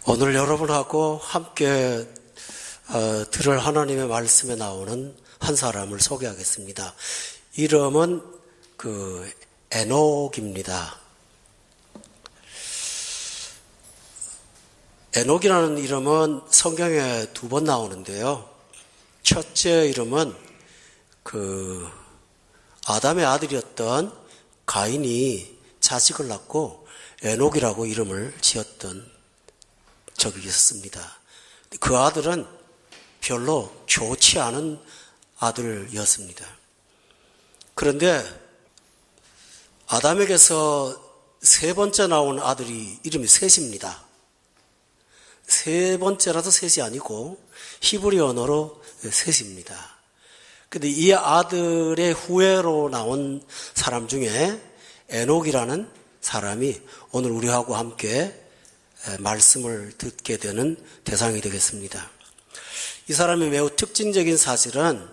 오늘 여러분하고 함께 들을 하나님의 말씀에 나오는 한 사람을 소개하겠습니다. 이름은 에녹입니다. 에녹이라는 이름은 성경에 2번 나오는데요. 첫째 이름은 아담의 아들이었던 가인이 자식을 낳고 에녹이라고 이름을 지었던 적이 있었습니다. 그 아들은 별로 좋지 않은 아들이었습니다. 그런데 아담에게서 세 번째 나온 아들이 이름이 셋입니다. 세 번째라서 셋이 아니고 히브리 언어로 셋입니다. 그런데 이 아들의 후예로 나온 사람 중에 에녹이라는 사람이 오늘 우리하고 함께 말씀을 듣게 되는 대상이 되겠습니다. 이 사람의 매우 특징적인 사실은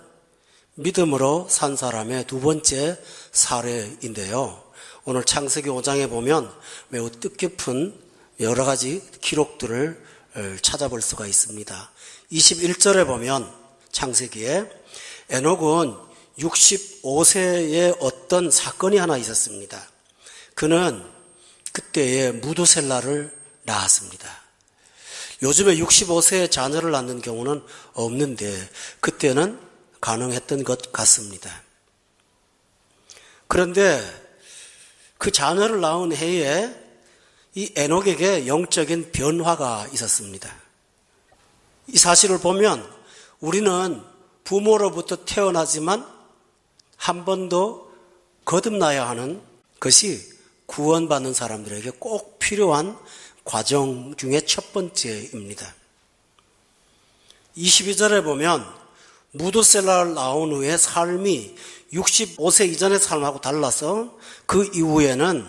믿음으로 산 사람의 2번째 사례인데요. 오늘 창세기 5장에 보면 매우 뜻깊은 여러 가지 기록들을 찾아볼 수가 있습니다. 21절에 보면 창세기에 에녹은 65세에 어떤 사건이 하나 있었습니다. 그는 그때에 무두셀라를 낳았습니다. 요즘에 65세에 자녀를 낳는 경우는 없는데 그때는 가능했던 것 같습니다. 그런데 그 자녀를 낳은 해에 이 에녹에게 영적인 변화가 있었습니다. 이 사실을 보면 우리는 부모로부터 태어나지만 한 번도 거듭나야 하는 것이 구원받는 사람들에게 꼭 필요한 과정 중에 첫 번째입니다. 22절에 보면 무두셀라를 낳은 후에 삶이 65세 이전의 삶하고 달라서 그 이후에는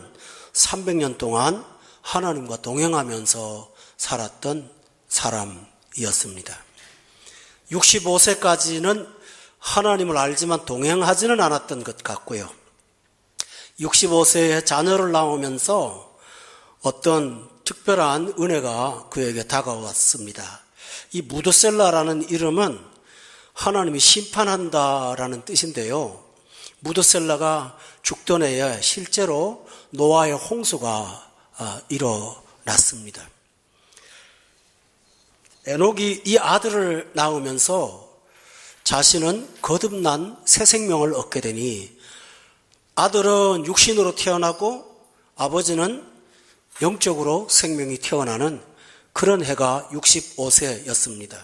300년 동안 하나님과 동행하면서 살았던 사람이었습니다. 65세까지는 하나님을 알지만 동행하지는 않았던 것 같고요. 65세에 자녀를 낳으면서 어떤 특별한 은혜가 그에게 다가왔습니다. 이 무두셀라라는 이름은 하나님이 심판한다라는 뜻인데요. 무두셀라가 죽던 해에 실제로 노아의 홍수가 일어났습니다. 에녹이 이 아들을 낳으면서 자신은 거듭난 새 생명을 얻게 되니 아들은 육신으로 태어나고 아버지는 영적으로 생명이 태어나는 그런 해가 65세였습니다.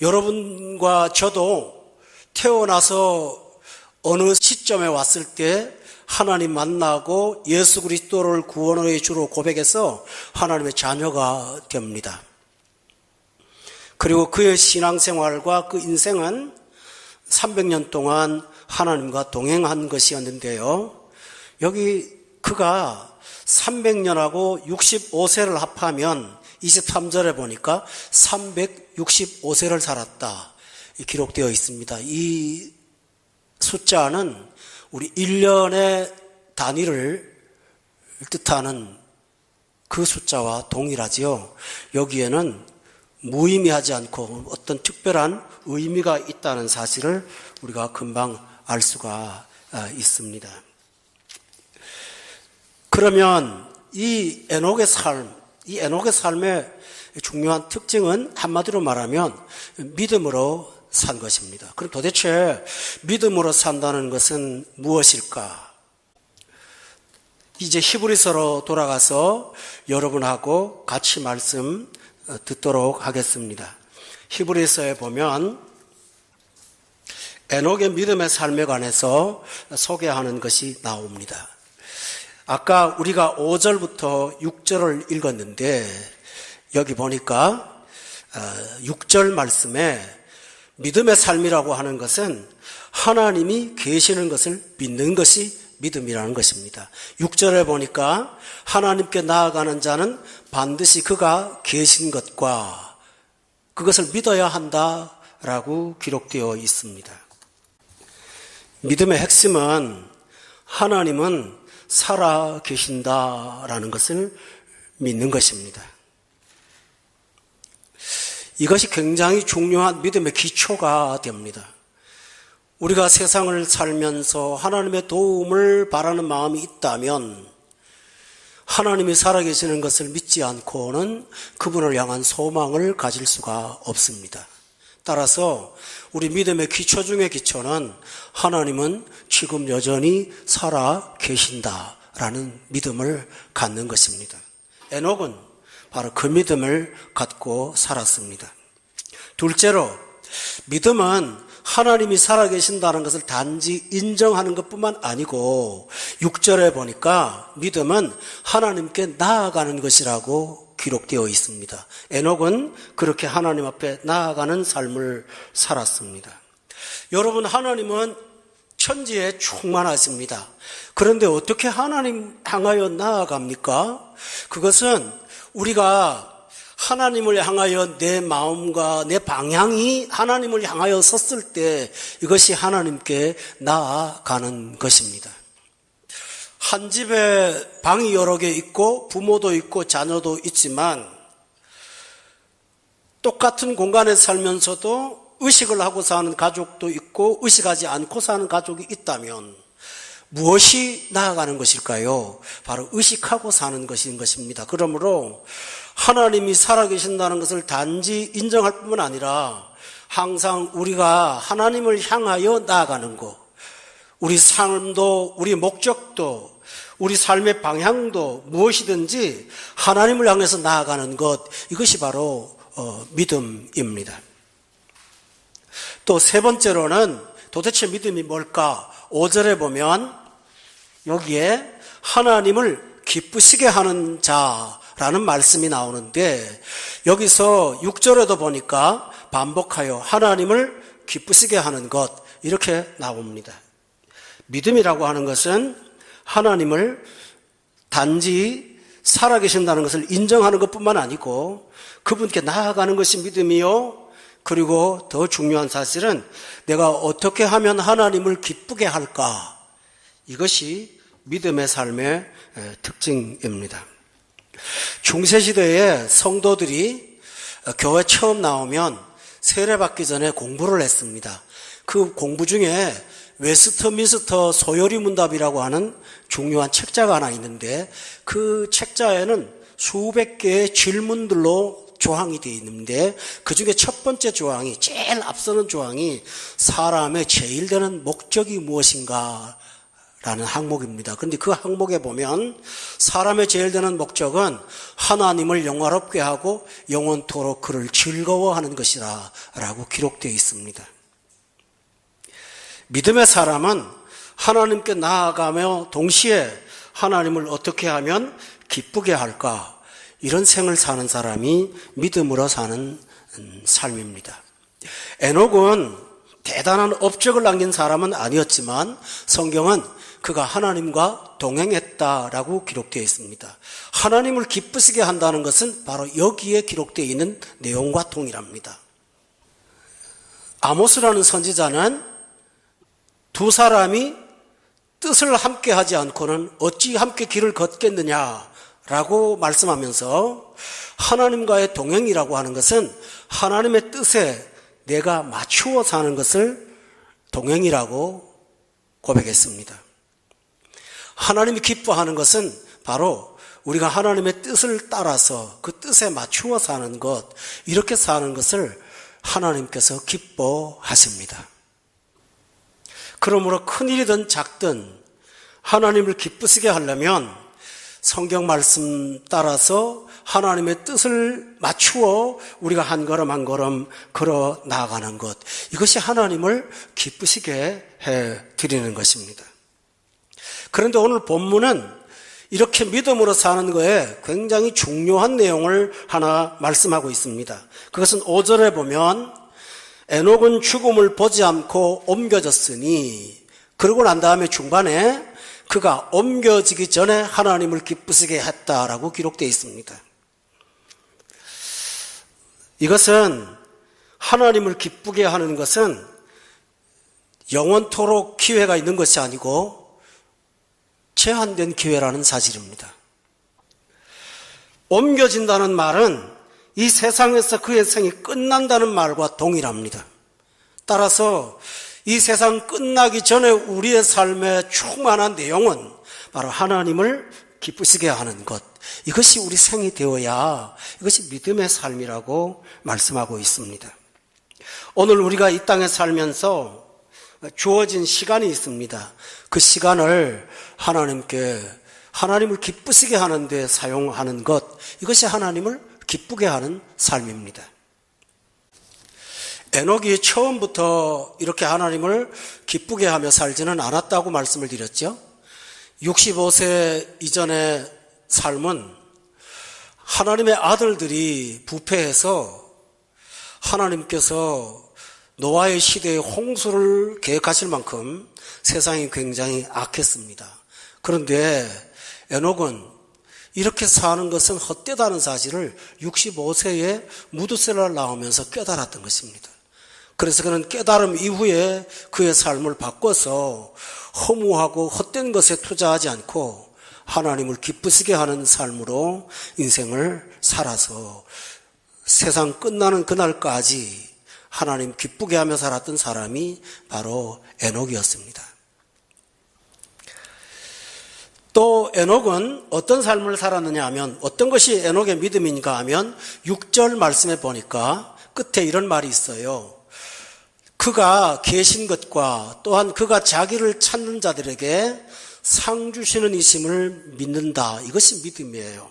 여러분과 저도 태어나서 어느 시점에 왔을 때 하나님 만나고 예수 그리스도를 구원의 주로 고백해서 하나님의 자녀가 됩니다. 그리고 그의 신앙생활과 그 인생은 300년 동안 하나님과 동행한 것이었는데요. 여기 그가 300년하고 65세를 합하면 23절에 보니까 365세를 살았다 기록되어 있습니다. 이 숫자는 우리 1년의 단위를 뜻하는 그 숫자와 동일하지요. 여기에는 무의미하지 않고 어떤 특별한 의미가 있다는 사실을 우리가 금방 알 수가 있습니다. 그러면 이 에녹의 삶의 중요한 특징은 한마디로 말하면 믿음으로 산 것입니다. 그럼 도대체 믿음으로 산다는 것은 무엇일까? 이제 히브리서로 돌아가서 여러분하고 같이 말씀 듣도록 하겠습니다. 히브리서에 보면 에녹의 믿음의 삶에 관해서 소개하는 것이 나옵니다. 아까 우리가 5절부터 6절을 읽었는데 여기 보니까 6절 말씀에 믿음의 삶이라고 하는 것은 하나님이 계시는 것을 믿는 것이 믿음이라는 것입니다. 6절에 보니까 하나님께 나아가는 자는 반드시 그가 계신 것과 그것을 믿어야 한다라고 기록되어 있습니다. 믿음의 핵심은 하나님은 살아 계신다라는 것을 믿는 것입니다. 이것이 굉장히 중요한 믿음의 기초가 됩니다. 우리가 세상을 살면서 하나님의 도움을 바라는 마음이 있다면 하나님이 살아계시는 것을 믿지 않고는 그분을 향한 소망을 가질 수가 없습니다. 따라서 우리 믿음의 기초 중의 기초는 하나님은 지금 여전히 살아 계신다라는 믿음을 갖는 것입니다. 에녹은 바로 그 믿음을 갖고 살았습니다. 둘째로, 믿음은 하나님이 살아계신다는 것을 단지 인정하는 것뿐만 아니고 6절에 보니까 믿음은 하나님께 나아가는 것이라고 기록되어 있습니다. 에녹은 그렇게 하나님 앞에 나아가는 삶을 살았습니다. 여러분, 하나님은 천지에 충만하십니다. 그런데 어떻게 하나님 향하여 나아갑니까? 그것은 우리가 하나님을 향하여 내 마음과 내 방향이 하나님을 향하여 섰을 때 이것이 하나님께 나아가는 것입니다. 한 집에 방이 여러 개 있고 부모도 있고 자녀도 있지만 똑같은 공간에 살면서도 의식을 하고 사는 가족도 있고 의식하지 않고 사는 가족이 있다면 무엇이 나아가는 것일까요? 바로 의식하고 사는 것인 것입니다. 그러므로 하나님이 살아계신다는 것을 단지 인정할 뿐만 아니라 항상 우리가 하나님을 향하여 나아가는 것, 우리 삶도 우리 목적도 우리 삶의 방향도 무엇이든지 하나님을 향해서 나아가는 것, 이것이 바로 믿음입니다. 또 세 번째로는 도대체 믿음이 뭘까? 5절에 보면 여기에 하나님을 기쁘시게 하는 자라는 말씀이 나오는데 여기서 6절에도 보니까 반복하여 하나님을 기쁘시게 하는 것, 이렇게 나옵니다. 믿음이라고 하는 것은 하나님을 단지 살아계신다는 것을 인정하는 것뿐만 아니고 그분께 나아가는 것이 믿음이요, 그리고 더 중요한 사실은 내가 어떻게 하면 하나님을 기쁘게 할까, 이것이 믿음의 삶의 특징입니다. 중세시대에 성도들이 교회 처음 나오면 세례받기 전에 공부를 했습니다. 그 공부 중에 웨스트민스터 소요리 문답이라고 하는 중요한 책자가 하나 있는데 그 책자에는 수백 개의 질문들로 조항이 되어 있는데 그 중에 첫 번째 조항이, 제일 앞서는 조항이 사람의 제일 되는 목적이 무엇인가 라는 항목입니다. 그런데 그 항목에 보면 사람의 제일 되는 목적은 하나님을 영화롭게 하고 영원토록 그를 즐거워하는 것이라 라고 기록되어 있습니다. 믿음의 사람은 하나님께 나아가며 동시에 하나님을 어떻게 하면 기쁘게 할까, 이런 생을 사는 사람이 믿음으로 사는 삶입니다. 에녹은 대단한 업적을 남긴 사람은 아니었지만 성경은 그가 하나님과 동행했다라고 기록되어 있습니다. 하나님을 기쁘시게 한다는 것은 바로 여기에 기록되어 있는 내용과 동일합니다. 아모스라는 선지자는 두 사람이 뜻을 함께 하지 않고는 어찌 함께 길을 걷겠느냐라고 말씀하면서 하나님과의 동행이라고 하는 것은 하나님의 뜻에 내가 맞추어 사는 것을 동행이라고 고백했습니다. 하나님이 기뻐하는 것은 바로 우리가 하나님의 뜻을 따라서 그 뜻에 맞추어 사는 것, 이렇게 사는 것을 하나님께서 기뻐하십니다. 그러므로 큰일이든 작든 하나님을 기쁘시게 하려면 성경 말씀 따라서 하나님의 뜻을 맞추어 우리가 한 걸음 한 걸음 걸어 나아가는 것, 이것이 하나님을 기쁘시게 해드리는 것입니다. 그런데 오늘 본문은 이렇게 믿음으로 사는 거에 굉장히 중요한 내용을 하나 말씀하고 있습니다. 그것은 5절에 보면 에녹은 죽음을 보지 않고 옮겨졌으니, 그러고 난 다음에 중반에 그가 옮겨지기 전에 하나님을 기쁘시게 했다라고 기록되어 있습니다. 이것은 하나님을 기쁘게 하는 것은 영원토록 기회가 있는 것이 아니고 제한된 기회라는 사실입니다. 옮겨진다는 말은 이 세상에서 그의 생이 끝난다는 말과 동일합니다. 따라서 이 세상 끝나기 전에 우리의 삶의 충만한 내용은 바로 하나님을 기쁘시게 하는 것. 이것이 우리 생이 되어야 이것이 믿음의 삶이라고 말씀하고 있습니다. 오늘 우리가 이 땅에 살면서 주어진 시간이 있습니다. 그 시간을 하나님을 기쁘시게 하는 데 사용하는 것. 이것이 하나님을 기쁘게 하는 삶입니다. 에녹이 처음부터 이렇게 하나님을 기쁘게 하며 살지는 않았다고 말씀을 드렸죠. 65세 이전의 삶은 하나님의 아들들이 부패해서 하나님께서 노아의 시대에 홍수를 계획하실 만큼 세상이 굉장히 악했습니다. 그런데 에녹은 이렇게 사는 것은 헛되다는 사실을 65세에 무드셀라를 나오면서 깨달았던 것입니다. 그래서 그는 깨달음 이후에 그의 삶을 바꿔서 허무하고 헛된 것에 투자하지 않고 하나님을 기쁘시게 하는 삶으로 인생을 살아서 세상 끝나는 그날까지 하나님 기쁘게 하며 살았던 사람이 바로 에녹이었습니다. 또 에녹은 어떤 삶을 살았느냐 하면, 어떤 것이 에녹의 믿음인가 하면 6절 말씀에 보니까 끝에 이런 말이 있어요. 그가 계신 것과 또한 그가 자기를 찾는 자들에게 상 주시는 이심을 믿는다. 이것이 믿음이에요.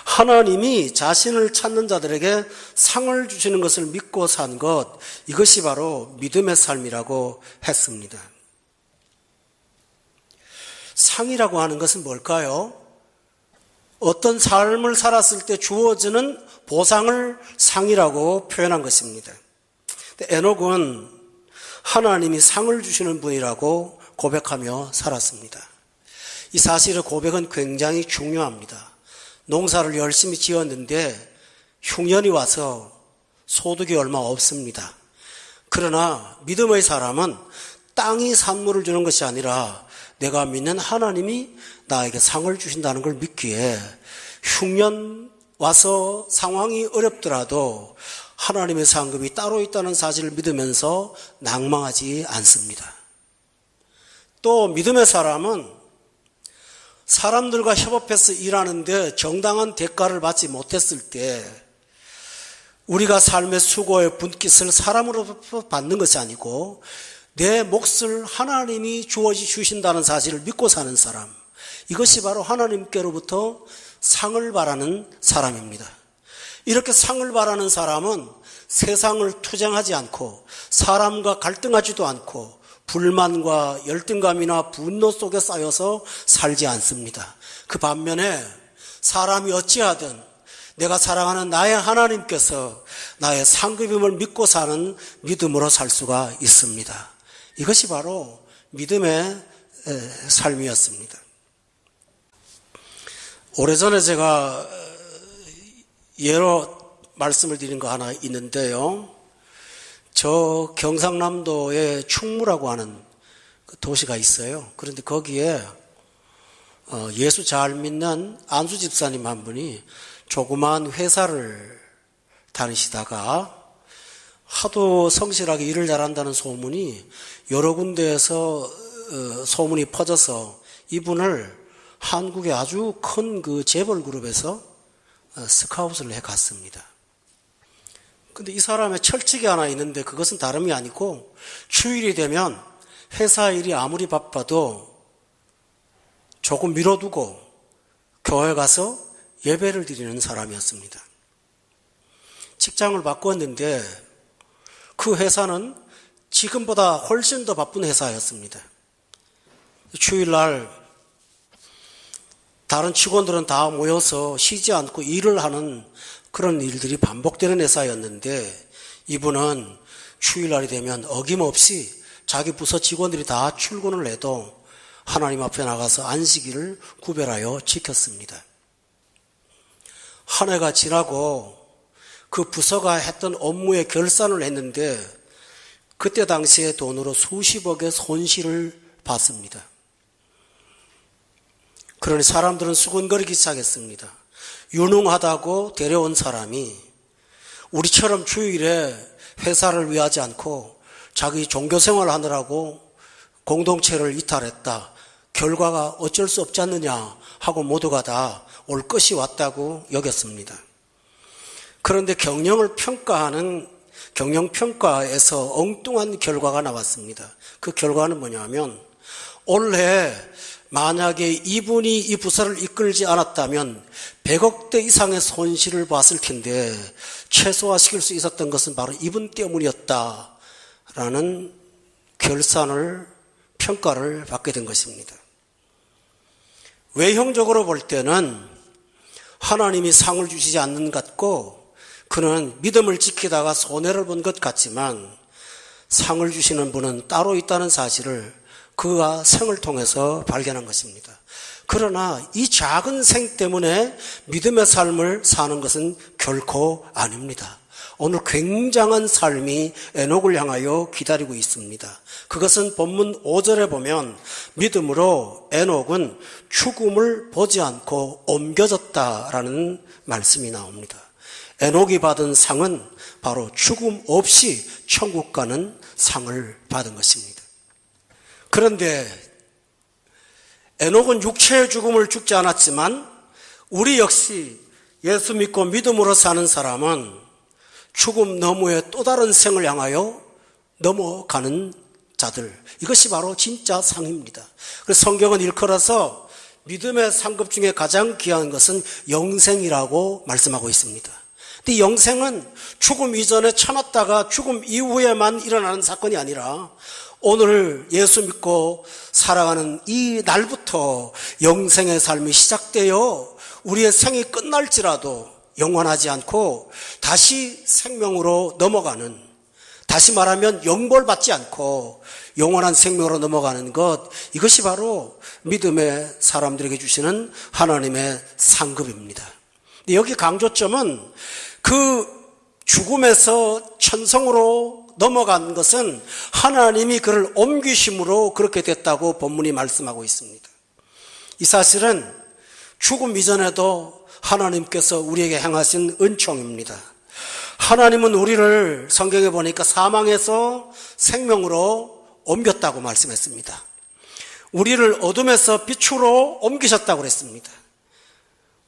하나님이 자신을 찾는 자들에게 상을 주시는 것을 믿고 산 것, 이것이 바로 믿음의 삶이라고 했습니다. 상이라고 하는 것은 뭘까요? 어떤 삶을 살았을 때 주어지는 보상을 상이라고 표현한 것입니다. 에녹은 하나님이 상을 주시는 분이라고 고백하며 살았습니다. 이 사실의 고백은 굉장히 중요합니다. 농사를 열심히 지었는데 흉년이 와서 소득이 얼마 없습니다. 그러나 믿음의 사람은 땅이 산물을 주는 것이 아니라 내가 믿는 하나님이 나에게 상을 주신다는 걸 믿기에 흉년 와서 상황이 어렵더라도 하나님의 상급이 따로 있다는 사실을 믿으면서 낭망하지 않습니다. 또 믿음의 사람은 사람들과 협업해서 일하는데 정당한 대가를 받지 못했을 때 우리가 삶의 수고의 분깃을 사람으로부터 받는 것이 아니고 내 몫을 하나님이 주신다는 사실을 믿고 사는 사람, 이것이 바로 하나님께로부터 상을 바라는 사람입니다. 이렇게 상을 바라는 사람은 세상을 투쟁하지 않고 사람과 갈등하지도 않고 불만과 열등감이나 분노 속에 쌓여서 살지 않습니다. 그 반면에 사람이 어찌하든 내가 사랑하는 나의 하나님께서 나의 상급임을 믿고 사는 믿음으로 살 수가 있습니다. 이것이 바로 믿음의 삶이었습니다. 오래전에 제가 예로 말씀을 드린 거 하나 있는데요. 저 경상남도에 충무라고 하는 도시가 있어요. 그런데 거기에 예수 잘 믿는 안수 집사님 한 분이 조그만 회사를 다니시다가 하도 성실하게 일을 잘한다는 소문이 여러 군데에서 소문이 퍼져서 이분을 한국의 아주 큰 그 재벌 그룹에서 스카웃을 해 갔습니다. 근데 이 사람의 철칙이 하나 있는데 그것은 다름이 아니고 주일이 되면 회사 일이 아무리 바빠도 조금 미뤄두고 교회 가서 예배를 드리는 사람이었습니다. 직장을 바꿨는데 그 회사는 지금보다 훨씬 더 바쁜 회사였습니다. 주일날 다른 직원들은 다 모여서 쉬지 않고 일을 하는 그런 일들이 반복되는 회사였는데 이분은 주일날이 되면 어김없이 자기 부서 직원들이 다 출근을 해도 하나님 앞에 나가서 안식일을 구별하여 지켰습니다. 한 해가 지나고 그 부서가 했던 업무의 결산을 했는데 그때 당시에 돈으로 수십억의 손실을 봤습니다. 그러니 사람들은 수근거리기 시작했습니다. 유능하다고 데려온 사람이 우리처럼 주일에 회사를 위하지 않고 자기 종교생활 하느라고 공동체를 이탈했다. 결과가 어쩔 수 없지 않느냐 하고 모두가 다 올 것이 왔다고 여겼습니다. 그런데 경영을 평가하는 경영평가에서 엉뚱한 결과가 나왔습니다. 그 결과는 뭐냐면 올해 만약에 이분이 이 부서를 이끌지 않았다면 100억대 이상의 손실을 봤을 텐데 최소화시킬 수 있었던 것은 바로 이분 때문이었다라는 평가를 받게 된 것입니다. 외형적으로 볼 때는 하나님이 상을 주시지 않는 것 같고 그는 믿음을 지키다가 손해를 본 것 같지만 상을 주시는 분은 따로 있다는 사실을 그가 생을 통해서 발견한 것입니다. 그러나 이 작은 생 때문에 믿음의 삶을 사는 것은 결코 아닙니다. 오늘 굉장한 삶이 에녹을 향하여 기다리고 있습니다. 그것은 본문 5절에 보면 믿음으로 에녹은 죽음을 보지 않고 옮겨졌다라는 말씀이 나옵니다. 에녹이 받은 상은 바로 죽음 없이 천국 가는 상을 받은 것입니다. 그런데 에녹은 육체의 죽음을 죽지 않았지만 우리 역시 예수 믿고 믿음으로 사는 사람은 죽음 너머의 또 다른 생을 향하여 넘어가는 자들, 이것이 바로 진짜 상입니다. 그래서 성경은 일컬어서 믿음의 상급 중에 가장 귀한 것은 영생이라고 말씀하고 있습니다. 근데 영생은 죽음 이전에 참았다가 죽음 이후에만 일어나는 사건이 아니라 오늘 예수 믿고 살아가는 이 날부터 영생의 삶이 시작되어 우리의 생이 끝날지라도 영원하지 않고 다시 생명으로 넘어가는, 다시 말하면 영벌받지 않고 영원한 생명으로 넘어가는 것, 이것이 바로 믿음의 사람들에게 주시는 하나님의 상급입니다. 여기 강조점은 그 죽음에서 천성으로 넘어간 것은 하나님이 그를 옮기심으로 그렇게 됐다고 본문이 말씀하고 있습니다. 이 사실은 죽음 이전에도 하나님께서 우리에게 행하신 은총입니다. 하나님은 우리를 성경에 보니까 사망에서 생명으로 옮겼다고 말씀했습니다. 우리를 어둠에서 빛으로 옮기셨다고 그랬습니다.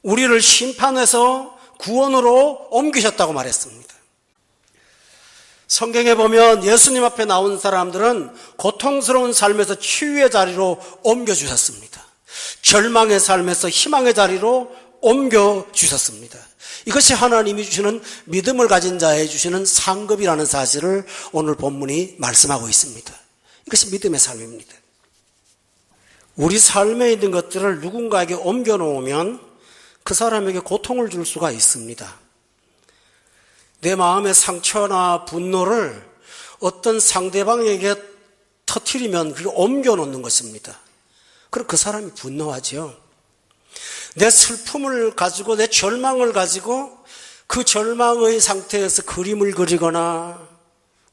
우리를 심판에서 구원으로 옮기셨다고 말했습니다. 성경에 보면 예수님 앞에 나온 사람들은 고통스러운 삶에서 치유의 자리로 옮겨주셨습니다. 절망의 삶에서 희망의 자리로 옮겨주셨습니다. 이것이 하나님이 주시는 믿음을 가진 자에 주시는 상급이라는 사실을 오늘 본문이 말씀하고 있습니다. 이것이 믿음의 삶입니다. 우리 삶에 있는 것들을 누군가에게 옮겨놓으면 그 사람에게 고통을 줄 수가 있습니다. 내 마음의 상처나 분노를 어떤 상대방에게 터뜨리면 그걸 옮겨놓는 것입니다. 그럼 그 사람이 분노하죠. 내 슬픔을 가지고 내 절망을 가지고 그 절망의 상태에서 그림을 그리거나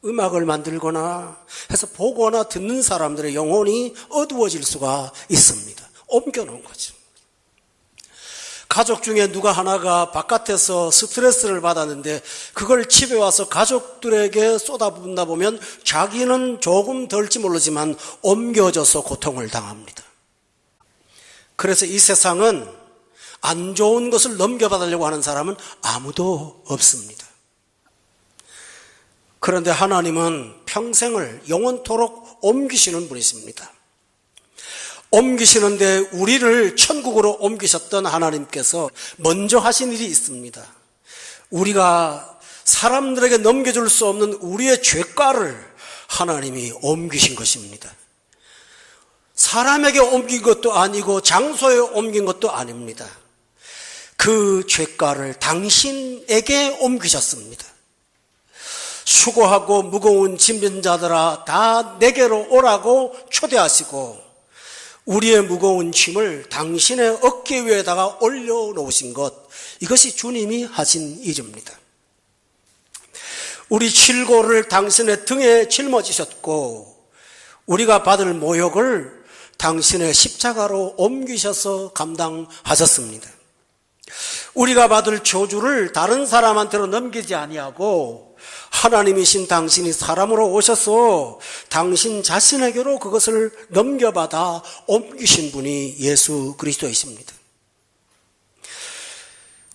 음악을 만들거나 해서 보거나 듣는 사람들의 영혼이 어두워질 수가 있습니다. 옮겨놓은 거죠. 가족 중에 누가 하나가 바깥에서 스트레스를 받았는데 그걸 집에 와서 가족들에게 쏟아붓다 보면 자기는 조금 덜지 모르지만 옮겨져서 고통을 당합니다. 그래서 이 세상은 안 좋은 것을 넘겨받으려고 하는 사람은 아무도 없습니다. 그런데 하나님은 평생을 영원토록 옮기시는 분이십니다. 옮기시는데 우리를 천국으로 옮기셨던 하나님께서 먼저 하신 일이 있습니다. 우리가 사람들에게 넘겨줄 수 없는 우리의 죄가를 하나님이 옮기신 것입니다. 사람에게 옮긴 것도 아니고 장소에 옮긴 것도 아닙니다. 그 죄가를 당신에게 옮기셨습니다. 수고하고 무거운 짐진 자들아 다 내게로 오라고 초대하시고 우리의 무거운 짐을 당신의 어깨 위에다가 올려놓으신 것, 이것이 주님이 하신 일입니다. 우리 질고를 당신의 등에 짊어지셨고 우리가 받을 모욕을 당신의 십자가로 옮기셔서 감당하셨습니다. 우리가 받을 저주를 다른 사람한테로 넘기지 아니하고 하나님이신 당신이 사람으로 오셔서 당신 자신에게로 그것을 넘겨받아 옮기신 분이 예수 그리스도이십니다.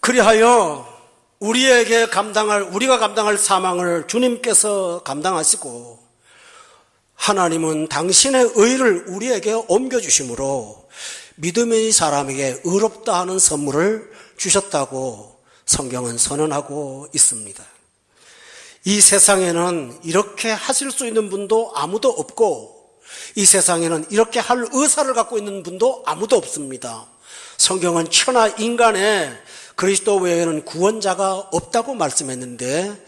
그리하여 우리가 감당할 사망을 주님께서 감당하시고 하나님은 당신의 의를 우리에게 옮겨주심으로 믿음의 사람에게 의롭다 하는 선물을 주셨다고 성경은 선언하고 있습니다. 이 세상에는 이렇게 하실 수 있는 분도 아무도 없고 이 세상에는 이렇게 할 의사를 갖고 있는 분도 아무도 없습니다. 성경은 천하 인간의 그리스도 외에는 구원자가 없다고 말씀했는데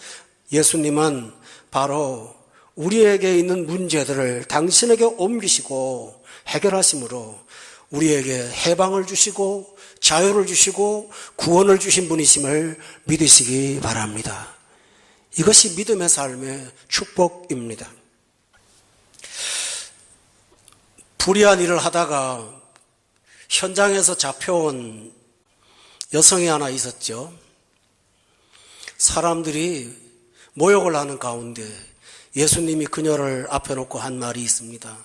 예수님은 바로 우리에게 있는 문제들을 당신에게 옮기시고 해결하심으로 우리에게 해방을 주시고 자유를 주시고 구원을 주신 분이심을 믿으시기 바랍니다. 이것이 믿음의 삶의 축복입니다. 불의한 일을 하다가 현장에서 잡혀온 여성이 하나 있었죠. 사람들이 모욕을 하는 가운데 예수님이 그녀를 앞에 놓고 한 말이 있습니다.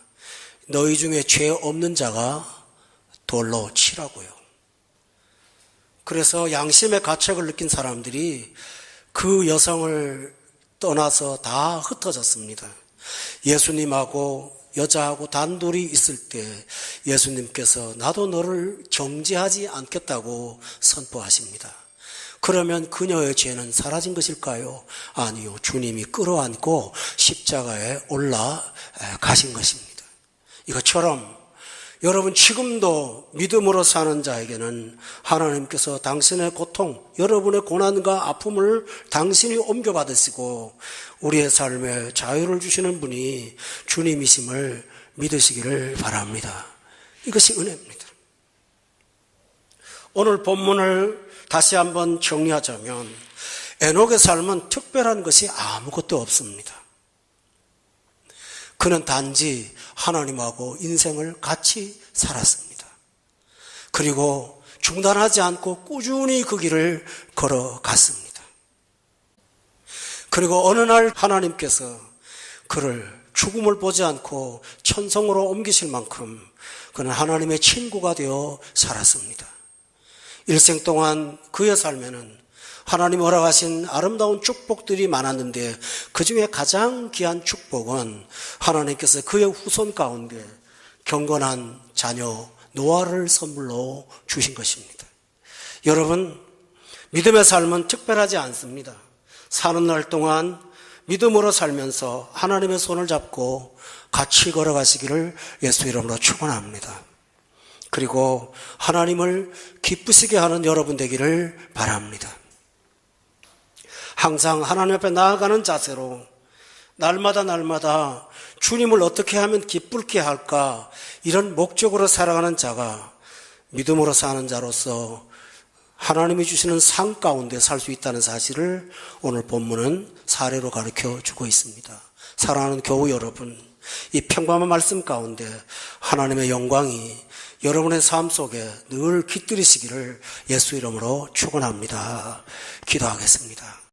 너희 중에 죄 없는 자가 돌로 치라고요. 그래서 양심의 가책을 느낀 사람들이 그 여성을 떠나서 다 흩어졌습니다. 예수님하고 여자하고 단둘이 있을 때 예수님께서 나도 너를 정죄하지 않겠다고 선포하십니다. 그러면 그녀의 죄는 사라진 것일까요? 아니요. 주님이 끌어안고 십자가에 올라가신 것입니다. 이것처럼 여러분 지금도 믿음으로 사는 자에게는 하나님께서 당신의 고통, 여러분의 고난과 아픔을 당신이 옮겨받으시고 우리의 삶에 자유를 주시는 분이 주님이심을 믿으시기를 바랍니다. 이것이 은혜입니다. 오늘 본문을 다시 한번 정리하자면 에녹의 삶은 특별한 것이 아무것도 없습니다. 그는 단지 하나님하고 인생을 같이 살았습니다. 그리고 중단하지 않고 꾸준히 그 길을 걸어갔습니다. 그리고 어느 날 하나님께서 그를 죽음을 보지 않고 천성으로 옮기실 만큼 그는 하나님의 친구가 되어 살았습니다. 일생 동안 그의 삶에는 하나님이 허락하신 아름다운 축복들이 많았는데 그 중에 가장 귀한 축복은 하나님께서 그의 후손 가운데 경건한 자녀 노아를 선물로 주신 것입니다. 여러분, 믿음의 삶은 특별하지 않습니다. 사는 날 동안 믿음으로 살면서 하나님의 손을 잡고 같이 걸어가시기를 예수 이름으로 축원합니다. 그리고 하나님을 기쁘시게 하는 여러분 되기를 바랍니다. 항상 하나님 앞에 나아가는 자세로 날마다 주님을 어떻게 하면 기쁘게 할까 이런 목적으로 살아가는 자가 믿음으로 사는 자로서 하나님이 주시는 상 가운데 살 수 있다는 사실을 오늘 본문은 사례로 가르쳐 주고 있습니다. 사랑하는 교우 여러분, 이 평범한 말씀 가운데 하나님의 영광이 여러분의 삶 속에 늘 깃들이시기를 예수 이름으로 축원합니다. 기도하겠습니다.